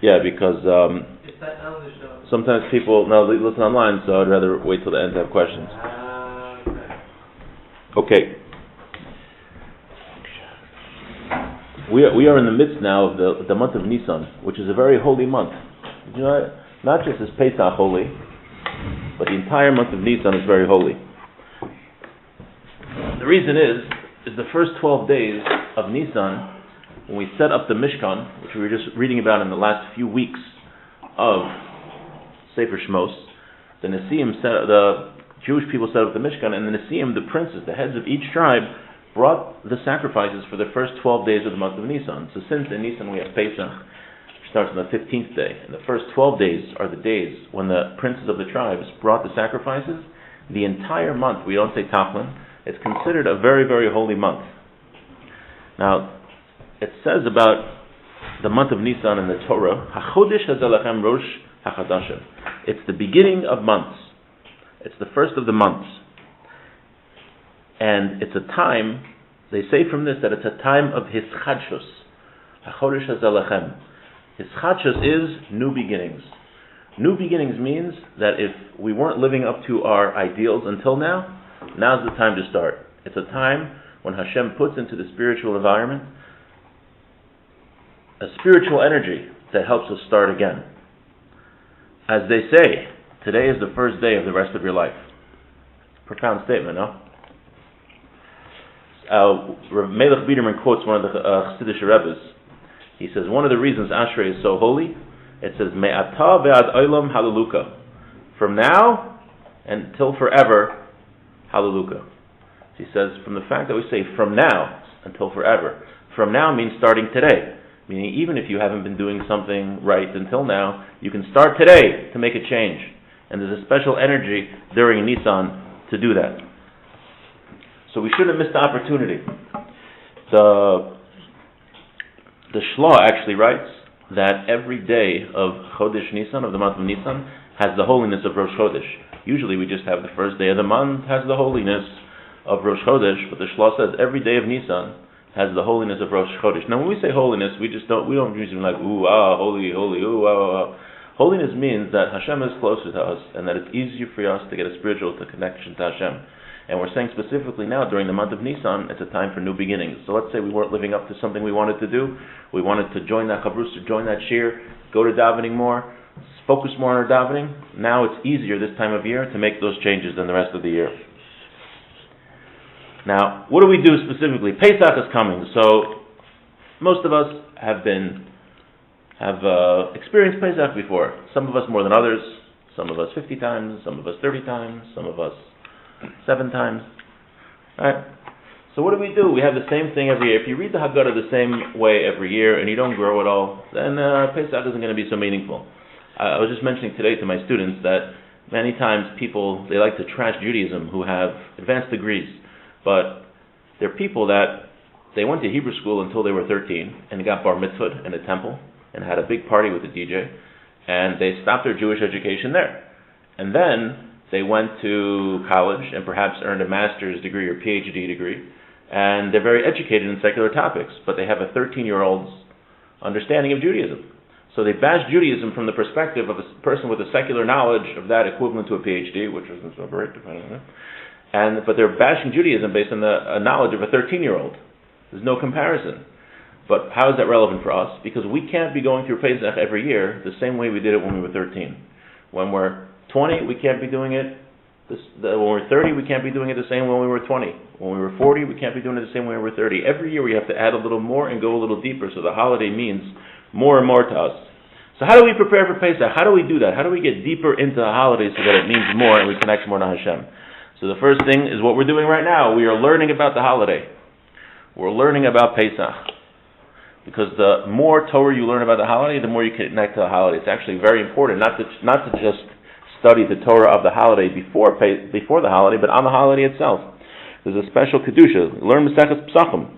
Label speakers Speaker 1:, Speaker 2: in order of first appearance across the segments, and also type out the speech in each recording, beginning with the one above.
Speaker 1: Yeah, because sometimes people listen online, so I'd rather wait till the end to have questions. Okay. We are in the midst now of the month of Nisan, which is a very holy month. You know, not just is Pesach holy, but the entire month of Nisan is very holy. The reason is the first 12 days of Nisan, when we set up the Mishkan, which we were just reading about in the last few weeks of Sefer Shmos, the Jewish people set up the Mishkan, and the Nesiim, the princes, the heads of each tribe, brought the sacrifices for the first 12 days of the month of Nisan. So since in Nisan we have Pesach, which starts on the 15th day, and the first 12 days are the days when the princes of the tribes brought the sacrifices, the entire month, we don't say Taflin, it's considered a very, very holy month. Now, it says about the month of Nisan in the Torah, HaChodesh HaZalachem Rosh HaChadashim. It's the beginning of months. It's the first of the months. And it's a time, they say from this, that it's a time of Hischadshus. HaChodesh HaZalachem. Hischadshus is new beginnings. New beginnings means that if we weren't living up to our ideals until now, now's the time to start. It's a time when Hashem puts into the spiritual environment a spiritual energy that helps us start again. As they say, today is the first day of the rest of your life. Profound statement, no? Melech Biederman quotes one of the Chassidish Rebbes. He says, one of the reasons Ashrei is so holy, it says, Me'ata ve'ad olam hallelujah. From now until forever, hallelujah. He says, from the fact that we say from now until forever, from now means starting today. Meaning even if you haven't been doing something right until now, you can start today to make a change. And there's a special energy during Nisan to do that. So we shouldn't miss the opportunity. The Shlah actually writes that every day of Chodesh Nisan, of the month of Nisan, has the holiness of Rosh Chodesh. Usually we just have the first day of the month has the holiness of Rosh Chodesh, but the Shlah says every day of Nisan has the holiness of Rosh Chodesh. Now when we say holiness, we don't usually like, holy, ooh. Holiness means that Hashem is closer to us, and that it's easier for us to get a spiritual connection to Hashem. And we're saying specifically now, during the month of Nisan, it's a time for new beginnings. So let's say we weren't living up to something we wanted to do. We wanted to join that chavrus, to join that shir, go to davening more, focus more on our davening. Now it's easier this time of year to make those changes than the rest of the year. Now, what do we do specifically? Pesach is coming, so most of us have experienced Pesach before. Some of us more than others. Some of us 50 times, some of us 30 times, some of us 7 times. All right. So what do? We have the same thing every year. If you read the Haggadah the same way every year and you don't grow at all, then Pesach isn't going to be so meaningful. I was just mentioning today to my students that many times people, they like to trash Judaism who have advanced degrees. But there are people that they went to Hebrew school until they were 13 and got bar mitzvah in a temple and had a big party with the DJ, and they stopped their Jewish education there. And then they went to college and perhaps earned a master's degree or PhD degree, and they're very educated in secular topics, but they have a 13-year-old's understanding of Judaism. So they bash Judaism from the perspective of a person with a secular knowledge of that equivalent to a PhD, which isn't so great, depending on it. But they're bashing Judaism based on the knowledge of a 13-year-old. There's no comparison. But how is that relevant for us? Because we can't be going through Pesach every year the same way we did it when we were 13. When we're 20, we can't be doing it. When we're 30, we can't be doing it the same way when we were 20. When we were 40, we can't be doing it the same way when we were 30. Every year we have to add a little more and go a little deeper, so the holiday means more and more to us. So how do we prepare for Pesach? How do we do that? How do we get deeper into the holiday so that it means more and we connect more to Hashem? So the first thing is what we're doing right now. We are learning about the holiday. We're learning about Pesach. Because the more Torah you learn about the holiday, the more you connect to the holiday. It's actually very important not to just study the Torah of the holiday before the holiday, but on the holiday itself. There's a special kedusha. Learn Maseches Pesachim.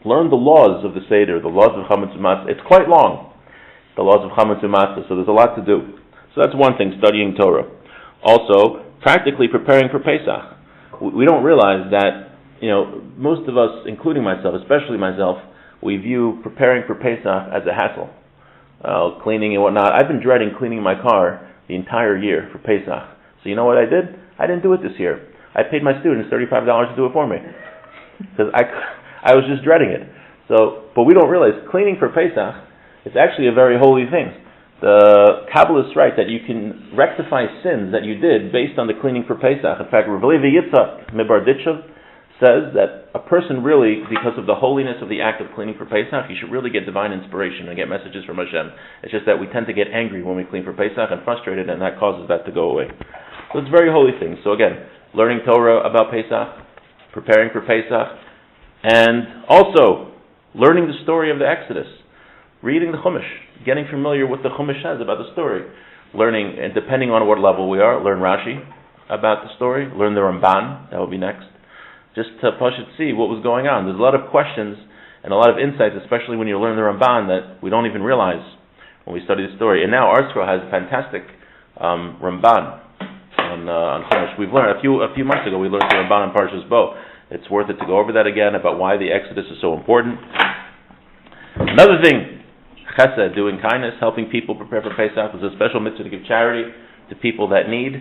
Speaker 1: Learn the laws of the Seder, the laws of Chametz U'Matzah. It's quite long, the laws of Chametz U'Matzah, so there's a lot to do. So that's one thing, studying Torah. Also, practically preparing for Pesach. We don't realize that, most of us, including myself, especially myself, we view preparing for Pesach as a hassle. cleaning and whatnot. I've been dreading cleaning my car the entire year for Pesach. So you know what I did? I didn't do it this year. I paid my students $35 to do it for me because I was just dreading it. So, but we don't realize cleaning for Pesach is actually a very holy thing. The Kabbalists write that you can rectify sins that you did based on the cleaning for Pesach. In fact, Rav Levi Yitzchak Mibarditchev says that a person really, because of the holiness of the act of cleaning for Pesach, you should really get divine inspiration and get messages from Hashem. It's just that we tend to get angry when we clean for Pesach and frustrated, and that causes that to go away. So it's very holy things. So again, learning Torah about Pesach, preparing for Pesach, and also learning the story of the Exodus, reading the Chumash, getting familiar with what the Chumash says about the story, learning, and depending on what level we are, learn Rashi about the story, learn the Ramban, that will be next, just to see what was going on. There's a lot of questions and a lot of insights, especially when you learn the Ramban, that we don't even realize when we study the story. And now ArtScroll has a fantastic Ramban on Chumash. We've learned a few months ago. We learned the Ramban on Parshas Bo. It's worth it to go over that again about why the Exodus is so important. Another thing, Chesed, doing kindness, helping people prepare for Pesach, is a special mitzvah to give charity to people that need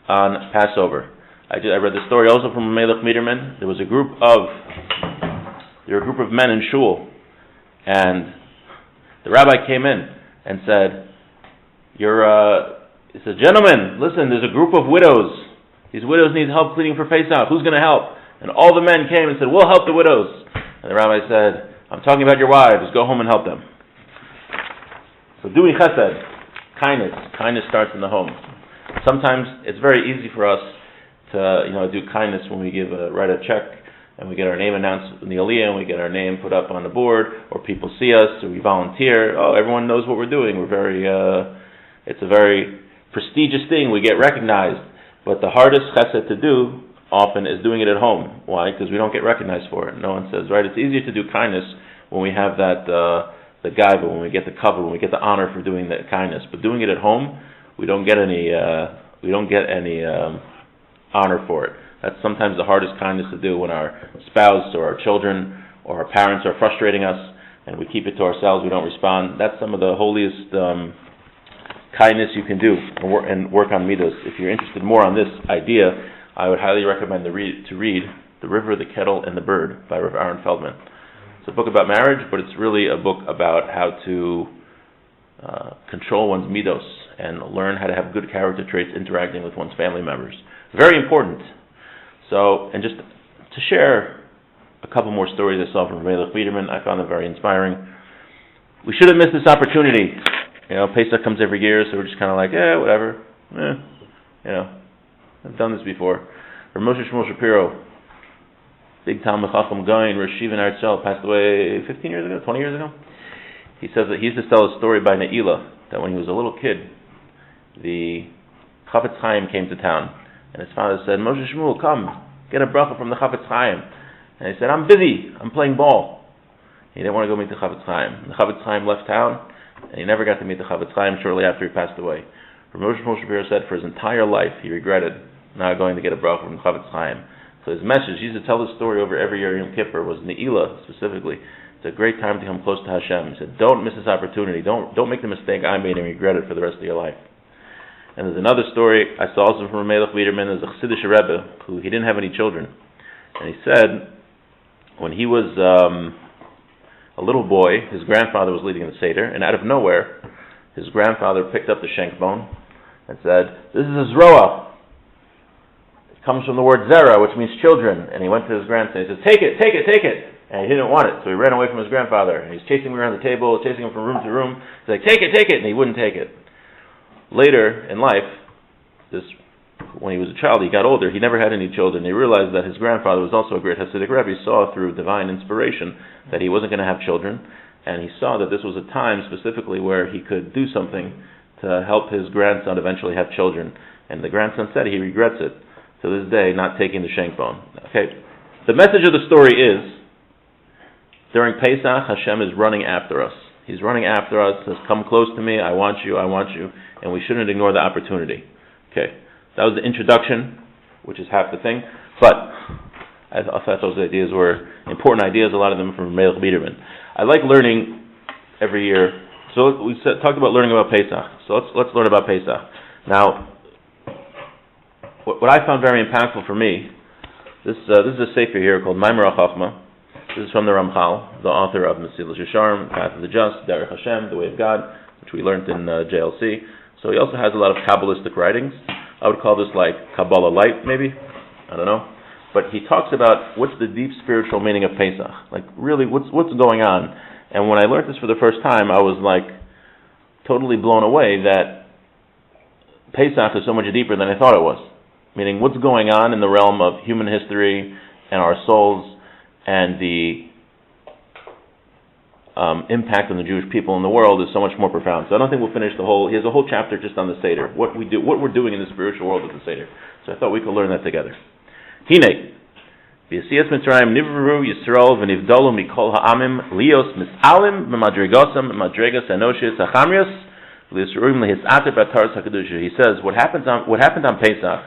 Speaker 1: on Passover. I read the story also from Melech Miderman. There was a group of men in shul, and the rabbi came in and said, he said, "Gentlemen, listen, there's a group of widows. These widows need help cleaning for Pesach. Who's going to help?" And all the men came and said, "We'll help the widows." And the rabbi said, "I'm talking about your wives. Go home and help them." So doing chesed, kindness starts in the home. Sometimes it's very easy for us to do kindness when we write a check and we get our name announced in the Aliyah and we get our name put up on the board, or people see us, or we volunteer. Oh, everyone knows what we're doing. It's a very prestigious thing. We get recognized. But the hardest chesed to do often is doing it at home. Why? Because we don't get recognized for it. No one says, right? It's easier to do kindness when we have that the gaiva, when we get the cover, when we get the honor for doing the kindness. But doing it at home, we don't get any honor for it. That's sometimes the hardest kindness to do, when our spouse or our children or our parents are frustrating us and we keep it to ourselves, we don't respond. That's some of the holiest kindness you can do and work on midos. If you're interested more on this idea, I would highly recommend to read The River, the Kettle, and the Bird by Rav Aaron Feldman. It's a book about marriage, but it's really a book about how to control one's midos and learn how to have good character traits interacting with one's family members. Very important. So, and just to share a couple more stories I saw from Melech Biederman, I found them very inspiring. We should have missed this opportunity. Pesach comes every year, so we're just kind of like, whatever. I've done this before. Rav Moshe Shmuel Shapiro, big Talmud Chacham Gaon, Rosh Yeshiva in Eretz, passed away 15 years ago, 20 years ago. He says that he used to tell a story by Ne'ilah, that when he was a little kid, the Chafetz Chaim came to town, and his father said, "Moshe Shmuel, come, get a bracha from the Chafetz Chaim." And he said, "I'm busy, I'm playing ball." He didn't want to go meet the Chafetz Chaim. The Chafetz Chaim left town, and he never got to meet the Chafetz Chaim shortly after he passed away. Rav Moshe Shapiro said for his entire life he regretted not going to get a bracha from the Chafetz Chaim. So his message, he used to tell this story over every year Yom Kippur, was Ne'ilah specifically. It's a great time to come close to Hashem. He said, don't miss this opportunity. Don't make the mistake I made and regret it for the rest of your life. And there's another story I saw also from Melech Biederman. There's a Chassidish Rebbe who he didn't have any children. And he said when he was a little boy, his grandfather was leading the Seder, and out of nowhere, his grandfather picked up the shank bone and said, "This is a zroa." It comes from the word zera, which means children. And he went to his grandson and he says, "Take it, take it, take it." And he didn't want it, so he ran away from his grandfather. And he's chasing him around the table, chasing him from room to room. He's like, "Take it, take it," and he wouldn't take it. Later in life, when he was a child, he got older, he never had any children. He realized that his grandfather was also a great Hasidic Rebbe. He saw through divine inspiration that he wasn't going to have children, and he saw that this was a time specifically where he could do something to help his grandson eventually have children. And the grandson said he regrets it to this day, not taking the shank bone. Okay, the message of the story is, during Pesach, Hashem is running after us. He's running after us, says, "Come close to me, I want you, and we shouldn't ignore the opportunity." Okay, that was the introduction, which is half the thing, but I thought those ideas were important ideas, a lot of them from Melech Biederman. I like learning every year So we talked about learning about Pesach. So let's learn about Pesach. Now, what I found very impactful for me, this is a sefer here called Maimer HaChachma. This is from the Ramchal, the author of Mesilas Yesharim, Path of the Just, Derech Hashem, The Way of God, which we learned in JLC. So he also has a lot of Kabbalistic writings. I would call this like Kabbalah Light, maybe. I don't know. But he talks about what's the deep spiritual meaning of Pesach. Like, really, what's going on? And when I learned this for the first time, I was like totally blown away that Pesach is so much deeper than I thought it was. Meaning, what's going on in the realm of human history and our souls and the impact on the Jewish people in the world is so much more profound. So I don't think we'll finish the whole. He has a whole chapter just on the Seder, what we're doing in the spiritual world with the Seder. So I thought we could learn that together. Hine, v'yasiyas Mitzrayim nivru Yisrael v'nivdolu mikol ha'amim lios misalim b'madregosam madregas anoshis hachamrios v'yisruim lehisater b'ataras hakadusha. He says what happened on Pesach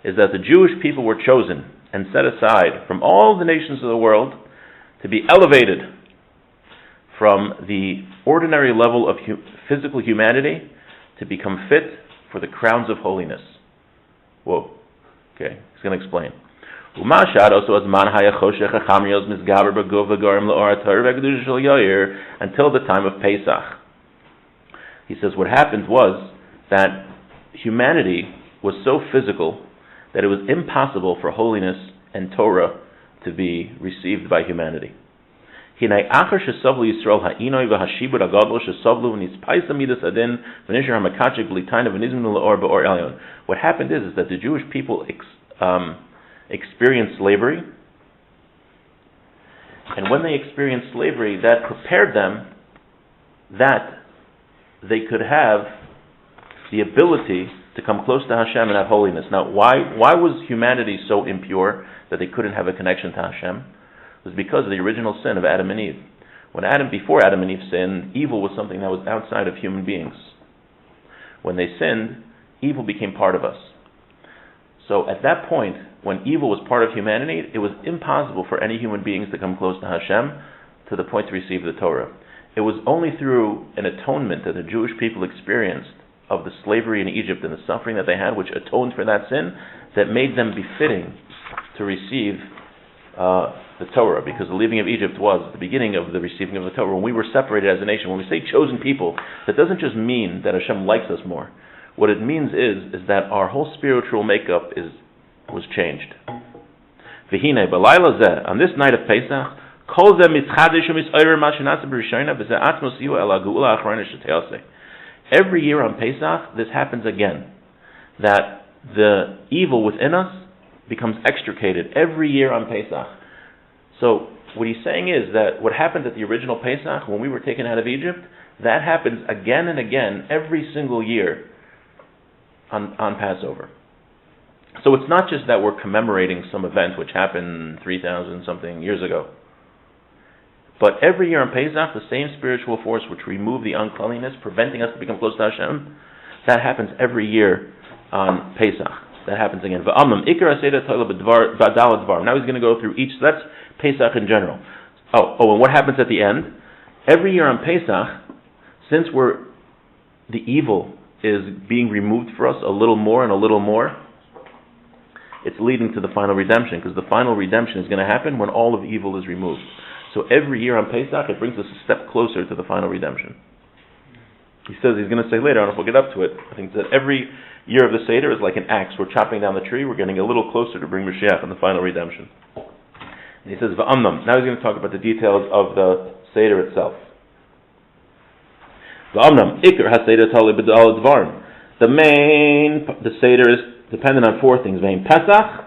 Speaker 1: is that the Jewish people were chosen and set aside from all the nations of the world to be elevated from the ordinary level of physical humanity to become fit for the crowns of holiness. Whoa. Okay, he's going to explain. Until the time of Pesach. He says what happened was that humanity was so physical that it was impossible for holiness and Torah to be received by humanity. What happened is that the Jewish people experienced slavery, and when they experienced slavery, that prepared them that they could have the ability to come close to Hashem and have holiness. Now, why was humanity so impure that they couldn't have a connection to Hashem? It was because of the original sin of Adam and Eve. Before Adam and Eve sinned, evil was something that was outside of human beings. When they sinned, evil became part of us. So at that point, when evil was part of humanity, it was impossible for any human beings to come close to Hashem to the point to receive the Torah. It was only through an atonement that the Jewish people experienced of the slavery in Egypt and the suffering that they had, which atoned for that sin, that made them befitting to receive the Torah, because the leaving of Egypt was the beginning of the receiving of the Torah. When we were separated as a nation, when we say chosen people, that doesn't just mean that Hashem likes us more. What it means is that our whole spiritual makeup was changed. V'hine, b'layla zeh, on this night of Pesach, kol zeh mitzchadesh u'mitzayrer ma shenasa b'rishayna v'zeh atzmos yihu el ha'geula ha'achrona sheteyaseh. Every year on Pesach, this happens again, that the evil within us becomes extricated every year on Pesach. So what he's saying is that what happened at the original Pesach, when we were taken out of Egypt, that happens again and again every single year on Passover. So it's not just that we're commemorating some event which happened 3,000 something years ago. But every year on Pesach, the same spiritual force which removed the uncleanliness, preventing us to become close to Hashem, that happens every year on Pesach. That happens again. Now he's going to go through each. That's Pesach in general. And what happens at the end? Every year on Pesach, since the evil is being removed for us a little more and a little more, it's leading to the final redemption, because the final redemption is going to happen when all of evil is removed. So every year on Pesach, it brings us a step closer to the final redemption. He says, he's going to say later on, if we'll get up to it, I think that every year of the Seder is like an axe. We're chopping down the tree, we're getting a little closer to bring Mashiach and the final redemption. And he says, V'amnam. Now he's going to talk about the details of the Seder itself. V'amnam, Iker ha-Seder tali b'dal dvarim. The Seder is dependent on four things. Vein Pesach,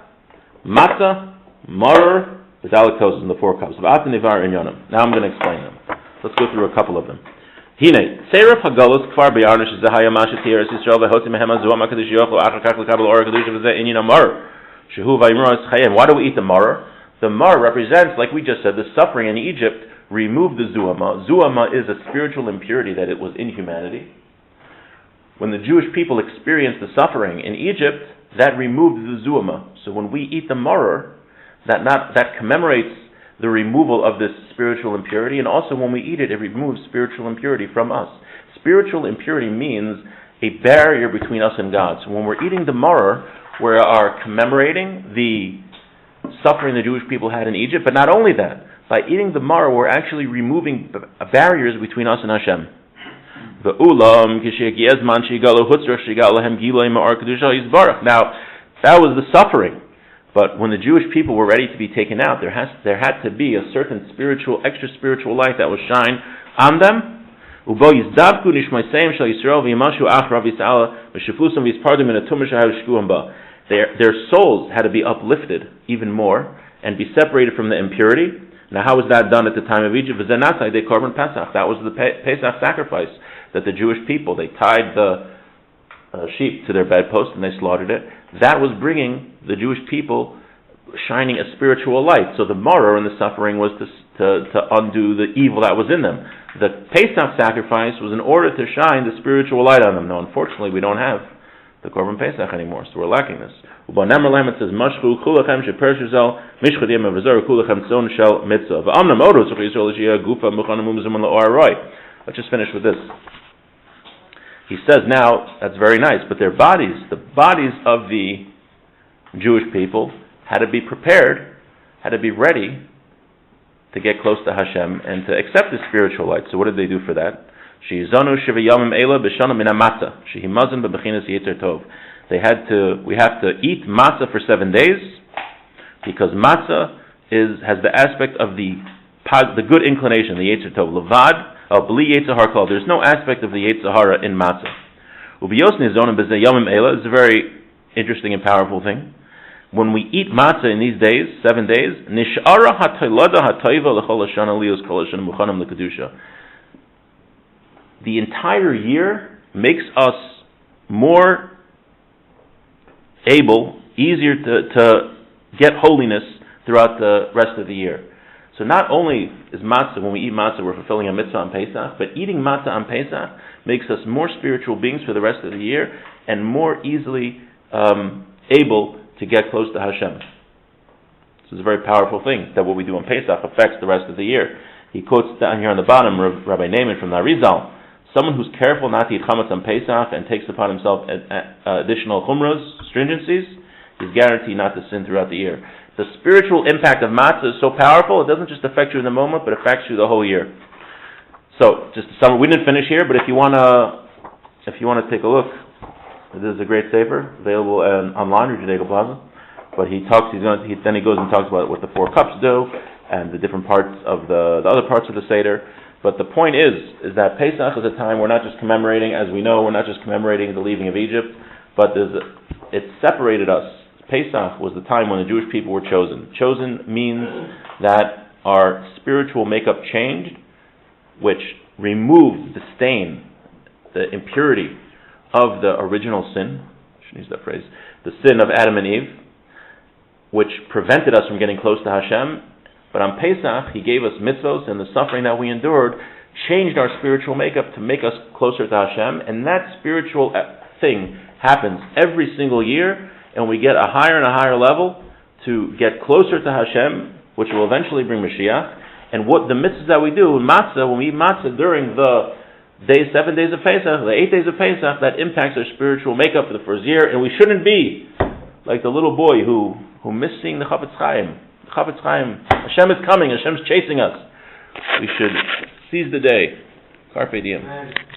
Speaker 1: Matzah, Maror, b'dal kosas, and the four cups. V'atan nivar in yonam. Now I'm going to explain them. Let's go through a couple of them. Hine, Seref Hagolus Kfar B'Yarnish Zahaya Mashatir Yisrael V'Hotim Mehema Zuam HaKadosh Yochel Achar Kach L'Kabel Or HaKadosh V'Zeh Inyin HaMar Shehu V'Yimros Chayim. Why do we eat the mar? The mar represents, like we just said, the suffering in Egypt removed the zuama. Zuama is a spiritual impurity that it was in humanity. When the Jewish people experienced the suffering in Egypt, that removed the zuama. So when we eat the mar, that commemorates the removal of this spiritual impurity, and also when we eat it, it removes spiritual impurity from us. spiritual impurity means a barrier between us and God. So when we're eating the maror, we are commemorating the suffering the Jewish people had in Egypt, but not only that, by eating the maror, we're actually removing barriers between us and Hashem. Now, that was the suffering, but when the Jewish people were ready to be taken out, there had to be a certain extra spiritual light that would shine on them. Their souls had to be uplifted even more and be separated from the impurity. Now, how was that done at the time of Egypt? That was the Pesach sacrifice that the Jewish people, they tied the sheep to their bedpost and they slaughtered it. That was bringing the Jewish people shining a spiritual light. So the maror and the suffering was to undo the evil that was in them. The Pesach sacrifice was in order to shine the spiritual light on them. Now, unfortunately, we don't have the Korban Pesach anymore, so we're lacking this. It says, Mashchu kulachem shepershuzel mishchadim avazor kulachem tzon shel mitzvah. V'amnam odo tzach Yisrael l'shiyah gufa muchanim umzum l'oaroi. Let's just finish with this. He says now, that's very nice, but their bodies, the bodies of the Jewish people, had to be prepared, had to be ready to get close to Hashem and to accept the spiritual light. So what did they do for that? We have to eat matzah for 7 days, because matzah has the aspect of the good inclination, the Yetzer Tov. Levad, b'li Yetzer Har Kol. There's no aspect of the Yetzer Hara in matzah. It's a very interesting and powerful thing. When we eat matzah in these days, 7 days, nish'ara ha'toilada ha'toiva l'chol hashana lios kol hashana muchanim l'kedusha. The entire year makes us more able, easier to get holiness throughout the rest of the year. So not only is matzah, when we eat matzah, we're fulfilling a mitzvah on Pesach, but eating matzah on Pesach makes us more spiritual beings for the rest of the year and more easily able to get close to Hashem. This is a very powerful thing, that what we do on Pesach affects the rest of the year. He quotes down here on the bottom, Rabbi Naaman from the Arizal, someone who's careful not to eat chametz on Pesach and takes upon himself additional chumras, stringencies, is guaranteed not to sin throughout the year. The spiritual impact of matzah is so powerful, it doesn't just affect you in the moment, but affects you the whole year. So, just to sum, we didn't finish here, but if you want to take a look, this is a great sefer available online or Judaica Plaza. But then he goes and talks about what the 4 cups do and the different parts of the other parts of the seder. But the point is that Pesach is a time we're not just commemorating, as we know, we're not just commemorating the leaving of Egypt, but it separated us. Pesach was the time when the Jewish people were chosen. Chosen means that our spiritual makeup changed, which removed the stain, the impurity of the original sin, I shouldn't use that phrase, the sin of Adam and Eve, which prevented us from getting close to Hashem. But on Pesach, He gave us mitzvos, and the suffering that we endured changed our spiritual makeup to make us closer to Hashem, and that spiritual thing happens every single year, and we get a higher and a higher level to get closer to Hashem, which will eventually bring Mashiach. And what the mitzvahs that we do, matzah, when we eat matzah during the 7 days of Pesach, the 8 days of Pesach, that impacts our spiritual makeup for the first year, and we shouldn't be like the little boy who missed seeing the Chafetz Chaim. The Chafetz Chaim, Hashem is coming, Hashem's chasing us. We should seize the day. Carpe diem.